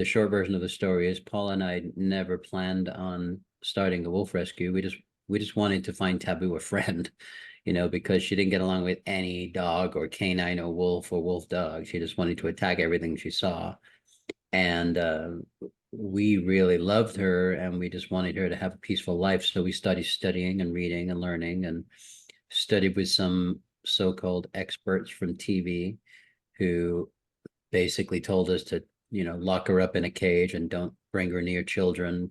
the short version of the story is Paula and I never planned on starting a wolf rescue. We just wanted to find Taboo a friend, because she didn't get along with any dog or canine or wolf dog. She just wanted to attack everything she saw. And we really loved her and we just wanted her to have a peaceful life. So we started studying and reading and learning and studied with some so-called experts from TV who basically told us to, lock her up in a cage and don't bring her near children.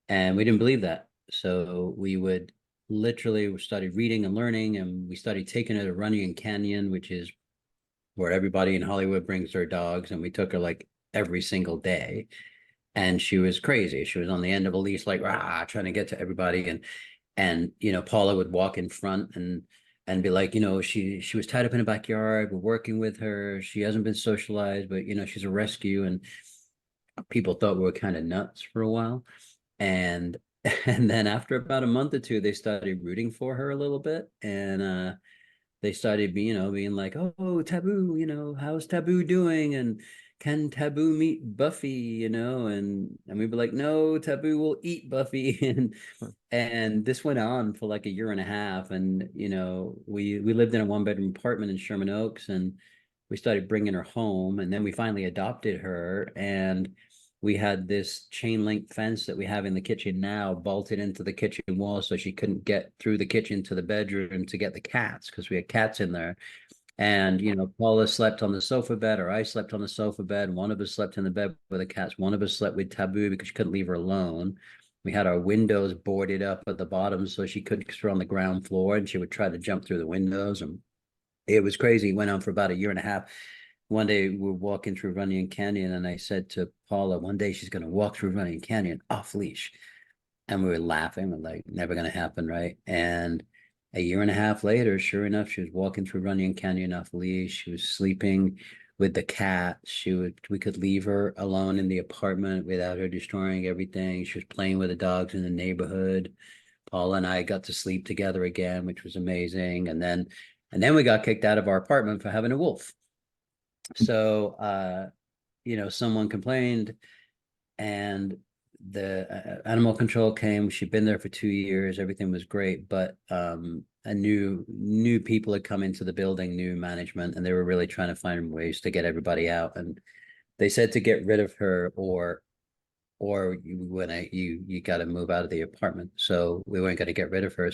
And we didn't believe that. So we would literally started reading and learning, and we started taking her to Runyon Canyon, which is where everybody in Hollywood brings their dogs. And we took her like every single day. And she was crazy. She was on the end of a leash, like rah, trying to get to everybody. And Paula would walk in front and be like, she was tied up in the backyard. We're working with her. She hasn't been socialized, but she's a rescue. And people thought we were kind of nuts for a while. And and then after about a month or two, they started rooting for her a little bit. And they started being like, oh, Taboo, how's Taboo doing? And can Taboo meet Buffy, and we'd be like, no, Taboo will eat Buffy. And this went on for like a year and a half. And we lived in a one-bedroom apartment in Sherman Oaks, and we started bringing her home, and then we finally adopted her. And we had this chain link fence that we have in the kitchen now bolted into the kitchen wall so she couldn't get through the kitchen to the bedroom to get the cats, because we had cats in there. And Paula slept on the sofa bed, or I slept on the sofa bed. One of us slept in the bed with the cats. One of us slept with Taboo because she couldn't leave her alone. We had our windows boarded up at the bottom so she couldn't, because we're on the ground floor, and she would try to jump through the windows. And it was crazy. It went on for about a year and a half. One day we were walking through Runyon Canyon, and I said to Paula, one day she's going to walk through Runyon Canyon off leash. And we were laughing. We're like, never going to happen, right? And a year and a half later, sure enough, she was walking through Runyon Canyon off leash. She was sleeping with the cat. We could leave her alone in the apartment without her destroying everything. She was playing with the dogs in the neighborhood. Paula and I got to sleep together again, which was amazing. And then we got kicked out of our apartment for having a wolf. So someone complained, and the animal control came. She'd been there for 2 years. Everything was great, but a new people had come into the building, new management, and they were really trying to find ways to get everybody out. And they said to get rid of her, or you got to move out of the apartment. So we weren't going to get rid of her.